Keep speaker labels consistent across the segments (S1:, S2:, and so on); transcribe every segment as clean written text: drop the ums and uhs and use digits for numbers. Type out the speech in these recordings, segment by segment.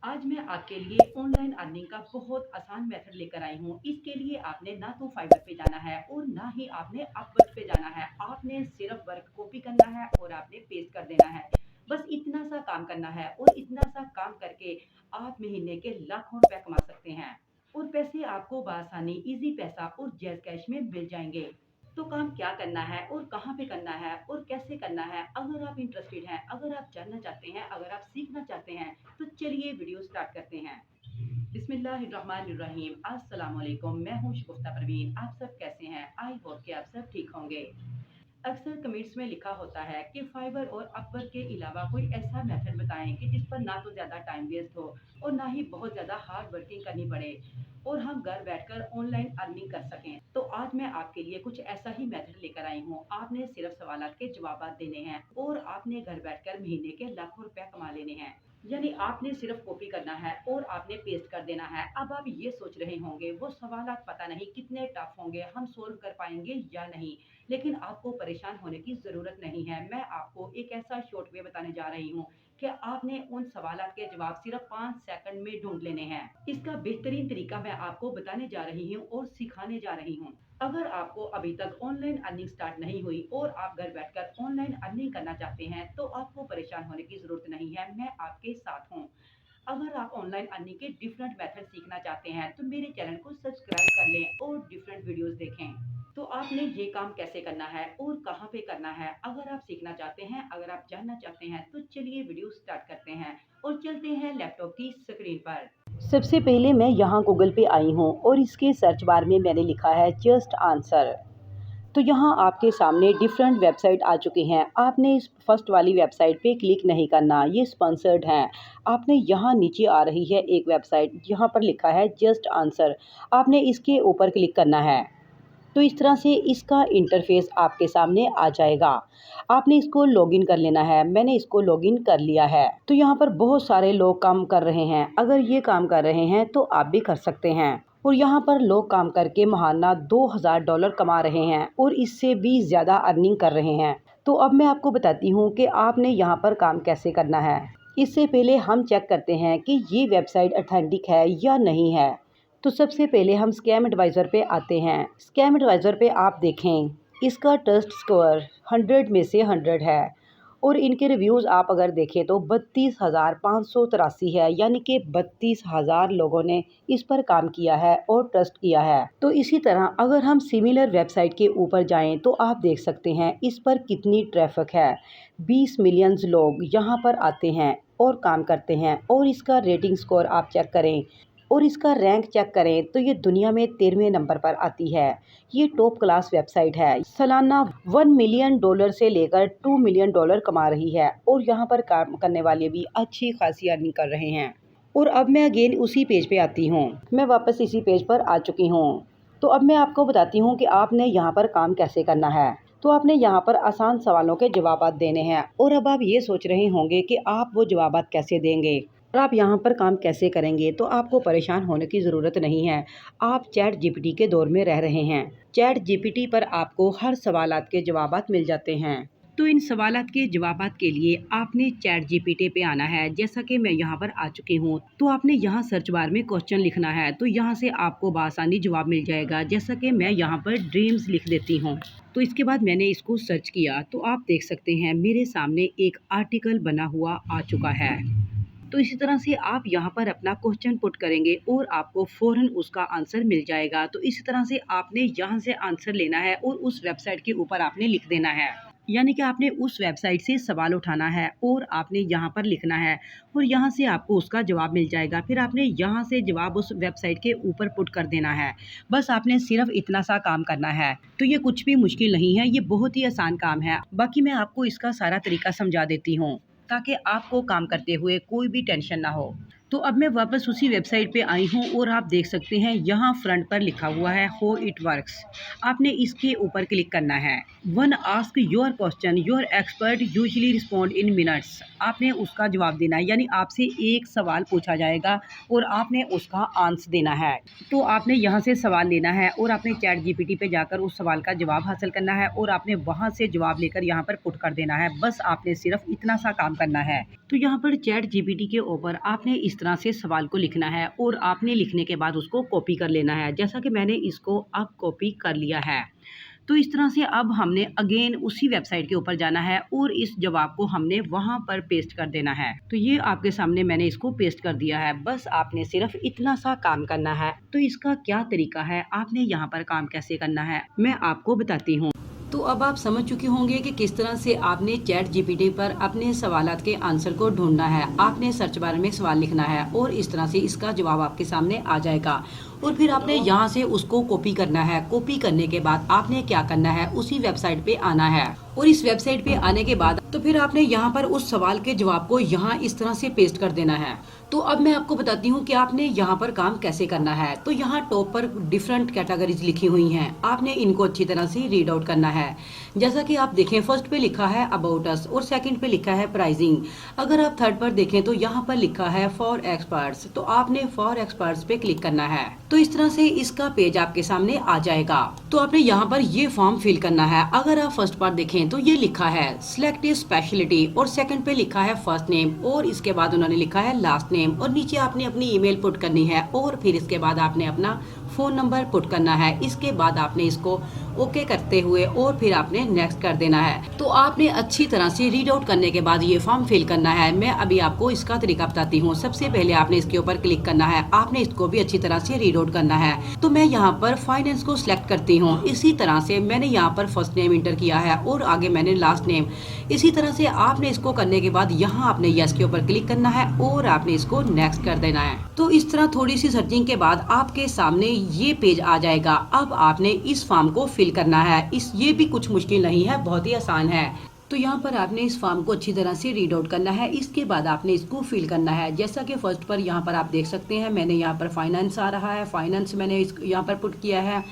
S1: आज मैं आपके लिए ऑनलाइन अर्निंग का बहुत आसान मेथड लेकर आई हूँ। इसके लिए आपने ना तो फाइवर पे जाना है और ना ही आपने अपवर्क पे जाना है। आपने सिर्फ वर्क कॉपी करना है और आपने पेस्ट कर देना है। बस इतना सा काम करना है और इतना सा काम करके आप महीने के लाखों रुपए कमा सकते हैं। और पैसे आपको बआसानी इजी पैसा और जैज़ कैश में मिल जाएंगे। तो काम क्या करना है और कहाँ पे करना है और कैसे करना है, अगर आप इंटरेस्टेड हैं, अगर आप जानना चाहते हैं, अगर आप सीखना चाहते हैं, तो चलिए वीडियो स्टार्ट करते हैं। बिस्मिल्लाहिर्रहमानिर्रहीम। अस्सलाम वालेकुम। मैं हूँ शगुफ्ता परवीन। आप सब कैसे हैं? आई होप कि आप सब ठीक होंगे। अक्सर कमेंट्स में लिखा होता है कि फाइवर और अपवर्क के अलावा कोई ऐसा मेथड बताएं कि जिस पर ना तो ज़्यादा टाइम वेस्ट हो और ना ही बहुत ज़्यादा हार्ड वर्किंग करनी पड़े और हम घर बैठकर ऑनलाइन अर्निंग कर सकें। तो आज मैं आपके लिए कुछ ऐसा ही मेथड लेकर आई हूँ। आपने सिर्फ सवालात के जवाब देने हैं और आपने घर बैठकर महीने के लाखों रुपए कमा लेने हैं। यानी आपने सिर्फ कॉपी करना है और आपने पेस्ट कर देना है। अब आप ये सोच रहे होंगे वो सवालात पता नहीं कितने टफ होंगे, हम सोल्व कर पाएंगे या नहीं। लेकिन आपको परेशान होने की ज़रूरत नहीं है। मैं आपको एक ऐसा शॉर्ट वे बताने जा रही हूँ कि आपने उन सवालात के जवाब सिर्फ 5 सेकंड में ढूंढ लेने हैं। इसका बेहतरीन तरीका मैं आपको बताने जा रही हूँ और सिखाने जा रही हूँ। अगर आपको अभी तक ऑनलाइन अर्निंग स्टार्ट नहीं हुई और आप घर बैठकर ऑनलाइन अर्निंग करना चाहते हैं, तो आपको परेशान होने की ज़रूरत नहीं है। मैं आपके साथ हूँ। अगर आप ऑनलाइन अर्निंग के डिफरेंट मेथड सीखना चाहते हैं, तो मेरे चैनल को सब्सक्राइब कर लें और डिफरेंट वीडियोस देखें। तो आपने ये काम कैसे करना है और कहाँ पे करना है, अगर आप सीखना चाहते हैं, अगर आप जानना चाहते हैं, तो चलिए वीडियो स्टार्ट करते हैं और चलते हैं लैपटॉप की स्क्रीन पर। सबसे पहले मैं यहाँ गूगल पे आई हूँ और इसके सर्च बार में मैंने लिखा है जस्ट आंसर। तो यहाँ आपके सामने डिफरेंट वेबसाइट आ चुकी हैं। आपने इस फर्स्ट वाली वेबसाइट पे क्लिक नहीं करना, ये स्पॉन्सर्ड हैं। आपने यहाँ नीचे आ रही है एक वेबसाइट, यहाँ पर लिखा है जस्ट आंसर। आपने इसके ऊपर क्लिक करना है। तो इस तरह से इसका इंटरफेस आपके सामने आ जाएगा। आपने इसको लॉगिन कर लेना है। मैंने इसको लॉगिन कर लिया है। तो यहाँ पर बहुत सारे लोग काम कर रहे हैं। अगर ये काम कर रहे हैं तो आप भी कर सकते हैं। और यहाँ पर लोग काम करके महाना $2000 कमा रहे हैं और इससे भी ज़्यादा अर्निंग कर रहे हैं। तो अब मैं आपको बताती हूँ कि आपने यहाँ पर काम कैसे करना है। इससे पहले हम चेक करते हैं कि ये वेबसाइट ऑथेंटिक है या नहीं है। तो सबसे पहले हम स्कैम एडवाइज़र पे आते हैं। स्कैम एडवाइज़र पे आप देखें, इसका ट्रस्ट स्कोर 100 में से 100 है और इनके रिव्यूज़ आप अगर देखें तो 32,583 है, यानी कि 32,000 लोगों ने इस पर काम किया है और ट्रस्ट किया है। तो इसी तरह अगर हम सिमिलर वेबसाइट के ऊपर जाएं तो आप देख सकते हैं इस पर कितनी ट्रैफिक है। 20 मिलियन लोग यहाँ पर आते हैं और काम करते हैं और इसका रेटिंग स्कोर आप चेक करें और इसका रैंक चेक करें तो ये दुनिया में 13वें नंबर पर आती है। ये टॉप क्लास वेबसाइट है। सालाना $1 मिलियन से लेकर $2 मिलियन कमा रही है और यहाँ पर काम करने वाले भी अच्छी खासी अर्निंग कर रहे हैं। और अब मैं अगेन उसी पेज पे आती हूँ। मैं वापस इसी पेज पर आ चुकी हूँ। तो अब मैं आपको बताती हूँ कि आपने यहाँ पर काम कैसे करना है। तो आपने यहाँ पर आसान सवालों के जवाब देने हैं और अब आप ये सोच रहे होंगे कि आप वो जवाब कैसे देंगे और आप यहाँ पर काम कैसे करेंगे। तो आपको परेशान होने की ज़रूरत नहीं है। आप चैट जीपीटी के दौर में रह रहे हैं। चैट जीपीटी पर आपको हर सवालात के जवाबात मिल जाते हैं। तो इन सवालात के जवाबात के लिए आपने चैट जीपीटी पे आना है। जैसा कि मैं यहाँ पर आ चुकी हूँ, तो आपने यहाँ सर्च बार में क्वेश्चन लिखना है। तो यहाँ से आपको बआसानी जवाब मिल जाएगा। जैसा कि मैं यहाँ पर ड्रीम्स लिख देती हूँ। तो इसके बाद मैंने इसको सर्च किया तो आप देख सकते हैं मेरे सामने एक आर्टिकल बना हुआ आ चुका है। तो इसी तरह से आप यहाँ पर अपना क्वेश्चन पुट करेंगे और आपको फ़ौरन उसका आंसर मिल जाएगा। तो इसी तरह से आपने यहाँ से आंसर लेना है और उस वेबसाइट के ऊपर आपने लिख देना है। यानी कि आपने उस वेबसाइट से सवाल उठाना है और आपने यहाँ पर लिखना है और यहाँ से आपको उसका जवाब मिल जाएगा। फिर आपने यहाँ से जवाब उस वेबसाइट के ऊपर पुट कर देना है। बस आपने सिर्फ इतना सा काम करना है। तो ये कुछ भी मुश्किल नहीं है, ये बहुत ही आसान काम है। बाकी मैं आपको इसका सारा तरीका समझा देती हूँ ताकि आपको काम करते हुए कोई भी टेंशन ना हो। तो अब मैं वापस उसी वेबसाइट पे आई हूँ और आप देख सकते हैं यहाँ फ्रंट पर लिखा हुआ है हाउ इट वर्क्स। आपने इसके ऊपर क्लिक करना है। One ask your question your expert usually respond in minutes. आपने उसका जवाब देना है, यानी आपसे एक सवाल पूछा जाएगा और आपने उसका आंसर देना है। तो आपने यहाँ से सवाल लेना है और आपने चैट जीपीटी पे जाकर उस सवाल का जवाब हासिल करना है और आपने वहाँ से जवाब लेकर यहाँ पर पुट कर देना है। बस आपने सिर्फ इतना सा काम करना है। तो यहाँ पर चैट जीपीटी के ऊपर आपने इस तरह से सवाल को लिखना है और आपने लिखने के बाद उसको कॉपी कर लेना है। जैसा कि मैंने इसको अब कॉपी कर लिया है। तो इस तरह से अब हमने अगेन उसी वेबसाइट के ऊपर जाना है और इस जवाब को हमने वहाँ पर पेस्ट कर देना है। तो ये आपके सामने मैंने इसको पेस्ट कर दिया है। बस आपने सिर्फ इतना सा काम करना है। तो इसका क्या तरीका है, आपने यहाँ पर काम कैसे करना है, मैं आपको बताती हूँ। तो अब आप समझ चुके होंगे कि किस तरह से आपने चैट जीपीटी पर अपने सवालात के आंसर को ढूंढना है। आपने सर्च बार में सवाल लिखना है और इस तरह से इसका जवाब आपके सामने आ जाएगा और फिर आपने यहाँ से उसको कॉपी करना है। कॉपी करने के बाद आपने क्या करना है, उसी वेबसाइट पे आना है और इस वेबसाइट पे आने के बाद तो फिर आपने यहाँ पर उस सवाल के जवाब को यहाँ इस तरह से पेस्ट कर देना है। तो अब मैं आपको बताती हूँ कि आपने यहाँ पर काम कैसे करना है। तो यहाँ टॉप पर डिफरेंट कैटेगरीज लिखी हुई हैं, आपने इनको अच्छी तरह से रीड आउट करना है। जैसा कि आप देखें, फर्स्ट पे लिखा है अबाउट अस और सेकंड पे लिखा है प्राइसिंग। अगर आप थर्ड पर देखें तो यहाँ पर लिखा है फॉर एक्सपर्ट्स, तो आपने फॉर एक्सपर्ट्स पे क्लिक करना है। तो इस तरह से इसका पेज आपके सामने आ जाएगा। तो आपने यहाँ पर ये फॉर्म फिल करना है। अगर आप फर्स्ट पर देखें तो ये लिखा है सिलेक्ट स्पेशलिटी और सेकंड पे लिखा है फर्स्ट नेम और इसके बाद उन्होंने लिखा है लास्ट नेम और नीचे आपने अपनी ईमेल पुट करनी है और फिर इसके बाद आपने अपना फोन नंबर पुट करना है। इसके बाद आपने इसको ओके करते हुए और फिर आपने नेक्स्ट कर देना है। तो आपने अच्छी तरह से रीड आउट करने के बाद ये फॉर्म फिल करना है। मैं अभी आपको इसका तरीका बताती हूँ। सबसे पहले आपने इसके ऊपर क्लिक करना है, आपने इसको भी अच्छी तरह से रीड आउट करना है। तो मैं यहाँ पर फाइनेंस को सिलेक्ट करती हूँ। इसी तरह से मैंने यहाँ पर फर्स्ट नेम इंटर किया है और आगे मैंने लास्ट नेम। इसी तरह से आपने इसको करने के बाद यहाँ आपने यस के ऊपर क्लिक करना है और आपने इसको नेक्स्ट कर देना है। तो इस तरह थोड़ी सी सर्चिंग के बाद आपके सामने ये पेज आ जाएगा। अब आपने इस फॉर्म को फिल करना है। ये भी कुछ मुश्किल नहीं है, बहुत ही आसान है। तो यहाँ पर आपने इस फॉर्म को अच्छी तरह से रीड आउट करना है। इसके बाद आपने इसको फिल करना है। जैसा कि फर्स्ट पर यहाँ पर आप देख सकते हैं, मैंने यहाँ पर फाइनेंस आ रहा है, फाइनेंस मैंने यहाँ पर पुट किया है।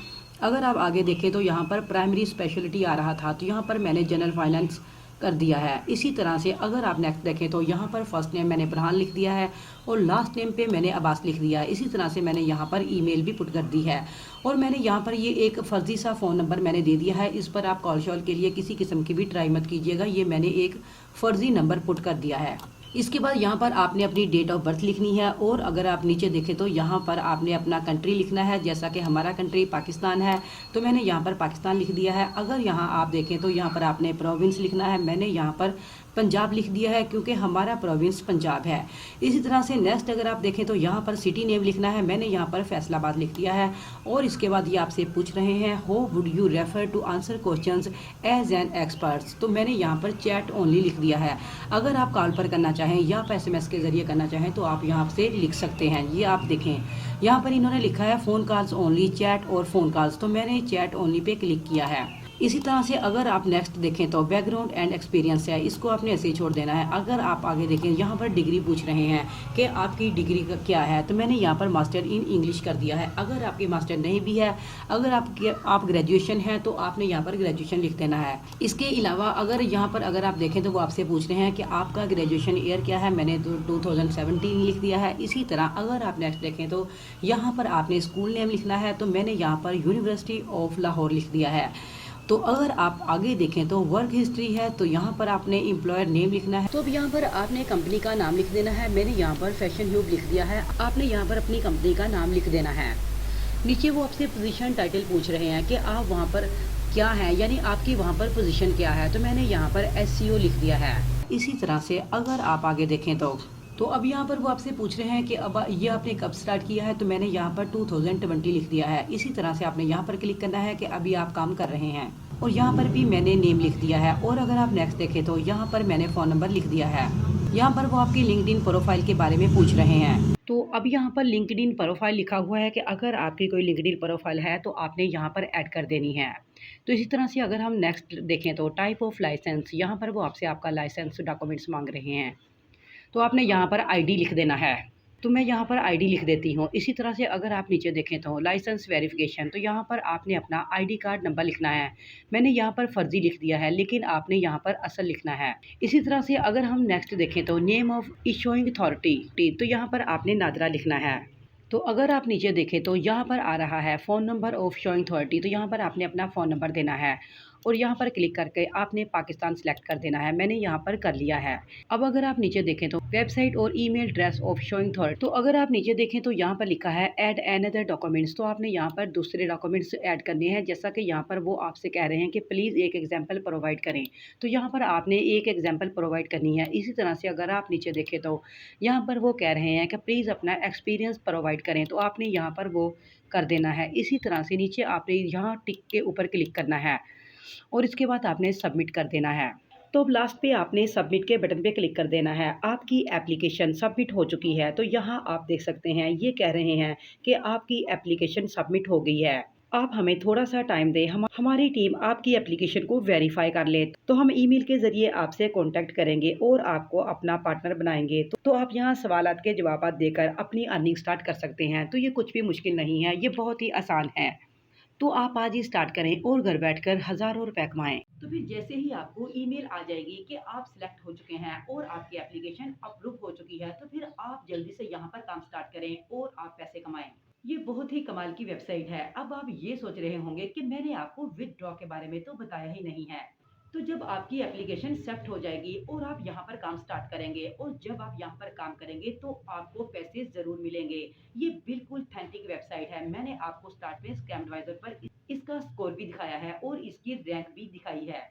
S1: अगर आप आगे देखें तो यहाँ पर प्राइमरी स्पेशलिटी आ रहा था, तो यहाँ पर मैंने जनरल फाइनेंस कर दिया है। इसी तरह से अगर आप नेक्स्ट देखें तो यहाँ पर फर्स्ट नेम मैंने फरहान लिख दिया है और लास्ट नेम पे मैंने अब्बास लिख दिया है। इसी तरह से मैंने यहाँ पर ईमेल भी पुट कर दी है और मैंने यहाँ पर ये एक फर्जी सा फ़ोन नंबर मैंने दे दिया है। इस पर आप कॉल शॉल के लिए किसी किस्म की भी ट्राई मत कीजिएगा, ये मैंने एक फ़र्जी नंबर पुट कर दिया है। इसके बाद यहाँ पर आपने अपनी डेट ऑफ बर्थ लिखनी है और अगर आप नीचे देखें तो यहाँ पर आपने अपना कंट्री लिखना है। जैसा कि हमारा कंट्री पाकिस्तान है तो मैंने यहाँ पर पाकिस्तान लिख दिया है। अगर यहाँ आप देखें तो यहाँ पर आपने प्रोविंस लिखना है, मैंने यहाँ पर पंजाब लिख दिया है क्योंकि हमारा प्रोविंस पंजाब है। इसी तरह से नेक्स्ट अगर आप देखें तो यहाँ पर सिटी नेम लिखना है, मैंने यहाँ पर फैसलाबाद लिख दिया है। और इसके बाद ये आपसे पूछ रहे हैं how would you refer to answer questions as an experts, तो मैंने यहाँ पर चैट ओनली लिख दिया है। अगर आप कॉल पर करना चाहें या SMS के जरिए करना चाहें तो आप यहाँ से लिख सकते हैं। ये आप देखें यहाँ पर इन्होंने लिखा है फ़ोन कॉल्स ओनली, चैट और फ़ोन कॉल्स, तो मैंने चैट ओनली पे क्लिक किया है। इसी तरह से अगर आप नेक्स्ट देखें तो बैकग्राउंड एंड एक्सपीरियंस है, इसको आपने ऐसे ही छोड़ देना है। अगर आप आगे देखें यहाँ पर डिग्री पूछ रहे हैं कि आपकी डिग्री का क्या है, तो मैंने यहाँ पर मास्टर इन इंग्लिश कर दिया है। अगर आपकी मास्टर नहीं भी है, अगर आप ग्रेजुएशन हैं तो आपने यहाँ पर ग्रेजुएशन लिख देना है। इसके अलावा अगर यहाँ पर अगर आप देखें तो वो आपसे पूछ रहे हैं कि आपका ग्रेजुएशन ईयर क्या है, मैंने तो 2017 लिख दिया है। इसी तरह अगर आप नेक्स्ट देखें तो यहाँ पर आपने स्कूल नेम लिखना है, तो मैंने यहाँ पर यूनिवर्सिटी ऑफ लाहौर लिख दिया है। तो अगर आप आगे देखें तो वर्क हिस्ट्री है, तो यहाँ पर आपने एम्प्लॉयर नेम लिखना है। तो अब यहाँ पर आपने कंपनी का नाम लिख देना है। मैंने यहाँ पर फैशन ह्यूब लिख दिया है, आपने यहाँ पर अपनी कंपनी का नाम लिख देना है। नीचे वो आपसे पोजीशन टाइटल पूछ रहे हैं कि आप वहाँ पर क्या है, यानी आपकी वहाँ पर पोजीशन क्या है, तो मैंने यहाँ पर SEO लिख दिया है। इसी तरह से अगर आप आगे देखें तो अब यहाँ पर वो आपसे पूछ रहे हैं कि अब ये आपने कब स्टार्ट किया है, तो मैंने यहाँ पर 2020 लिख दिया है। इसी तरह से आपने यहाँ पर क्लिक करना है कि अभी आप काम कर रहे हैं और यहाँ पर भी मैंने नेम लिख दिया है। और अगर आप नेक्स्ट देखें तो यहाँ पर मैंने फ़ोन नंबर लिख दिया है। यहाँ पर वो आपकी लिंक्डइन प्रोफाइल के बारे में पूछ रहे हैं। तो अब यहाँ पर लिंक्डइन प्रोफाइल लिखा हुआ है कि अगर आपकी कोई लिंक्डइन प्रोफाइल है तो आपने यहाँ पर ऐड कर देनी है। तो इसी तरह से अगर हम नेक्स्ट देखें तो टाइप ऑफ लाइसेंस, यहाँ पर वो आपसे आपका लाइसेंस डॉक्यूमेंट्स मांग रहे हैं, तो आपने यहाँ पर ID लिख देना है। तो मैं यहाँ पर ID लिख देती हूँ। इसी तरह से अगर आप नीचे देखें तो लाइसेंस वेरिफिकेशन, तो यहाँ पर आपने अपना ID कार्ड नंबर लिखना है। मैंने यहाँ पर फर्जी लिख दिया है, लेकिन आपने यहाँ पर असल लिखना है। इसी तरह से अगर हम नेक्स्ट देखें तो नेम ऑफ इशूइंग अथॉरिटी, तो यहाँ पर आपने नादरा लिखना है। तो अगर आप नीचे देखें तो यहाँ पर आ रहा है phone number of showing authority, तो यहाँ पर आपने अपना फ़ोन नंबर देना है। और यहाँ पर क्लिक करके आपने पाकिस्तान सेलेक्ट कर देना है। मैंने यहाँ पर कर लिया है। अब अगर आप नीचे देखें तो वेबसाइट और email address of showing thought, तो अगर आप नीचे देखें तो यहाँ पर लिखा है ऐड अनदर डॉक्यूमेंट्स, तो आपने यहाँ पर दूसरे डॉक्यूमेंट्स ऐड करने हैं। जैसा कि यहाँ पर वो आपसे कह रहे हैं कि प्लीज़ एक एग्जाम्पल प्रोवाइड करें, तो यहाँ पर आपने एक एग्जाम्पल प्रोवाइड करनी है। इसी तरह से अगर आप नीचे देखें तो यहाँ पर वो कह रहे हैं कि प्लीज़ अपना एक्सपीरियंस प्रोवाइड करें, तो आपने यहाँ पर वो कर देना है। इसी तरह से नीचे आपने यहाँ टिक के ऊपर क्लिक करना है और इसके बाद आपने सबमिट कर देना है। तो अब लास्ट पे आपने सबमिट के बटन पे क्लिक कर देना है। आपकी एप्लीकेशन सबमिट हो चुकी है। तो यहाँ आप देख सकते हैं ये कह रहे हैं कि आपकी एप्लीकेशन सबमिट हो गई है। आप हमें थोड़ा-सा टाइम दें, हमारी टीम आपकी एप्लीकेशन को वेरीफ़ाई कर ले, तो हम ईमेल के ज़रिए आपसे कॉन्टैक्ट करेंगे और आपको अपना पार्टनर बनाएँगे। तो आप यहाँ सवालात के जवाबात देकर अपनी अर्निंग स्टार्ट कर सकते हैं। तो ये कुछ भी मुश्किल नहीं है, ये बहुत ही आसान है। तो आप आज ही स्टार्ट करें और घर बैठकर हज़ारों रुपए कमाएँ। तो फिर जैसे ही आपको ईमेल आ जाएगी कि आप सिलेक्ट हो चुके हैं और आपकी एप्लीकेशन अप्रूव हो चुकी है, तो फिर आप जल्दी से यहाँ पर काम स्टार्ट करें और आप पैसे कमाएँ। ये बहुत ही कमाल की वेबसाइट है। अब आप ये सोच रहे होंगे कि मैंने आपको विथड्रॉ के बारे में तो बताया ही नहीं है। तो जब आपकी एप्लीकेशन एक्सेप्ट हो जाएगी और आप यहाँ पर काम स्टार्ट करेंगे और जब आप यहाँ पर काम करेंगे तो आपको पैसे ज़रूर मिलेंगे। ये बिल्कुल ऑथेंटिक वेबसाइट है। मैंने आपको स्टार्ट में स्कैम एडवाइज़र पर इसका स्कोर भी दिखाया है और इसकी रैंक भी दिखाई है।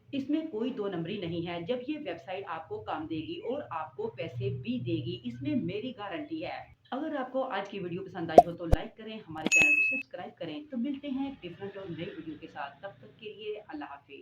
S1: इसमें कोई दो नंबरी नहीं है। जब ये वेबसाइट आपको काम देगी और आपको पैसे भी देगी, इसमें मेरी गारंटी है। अगर आपको आज की वीडियो पसंद आई हो तो लाइक करें, हमारे चैनल को सब्सक्राइब करें। तो मिलते हैं एक डिफरेंट और नई वीडियो के साथ। तब तक के लिए अल्लाह हाफ़िज़।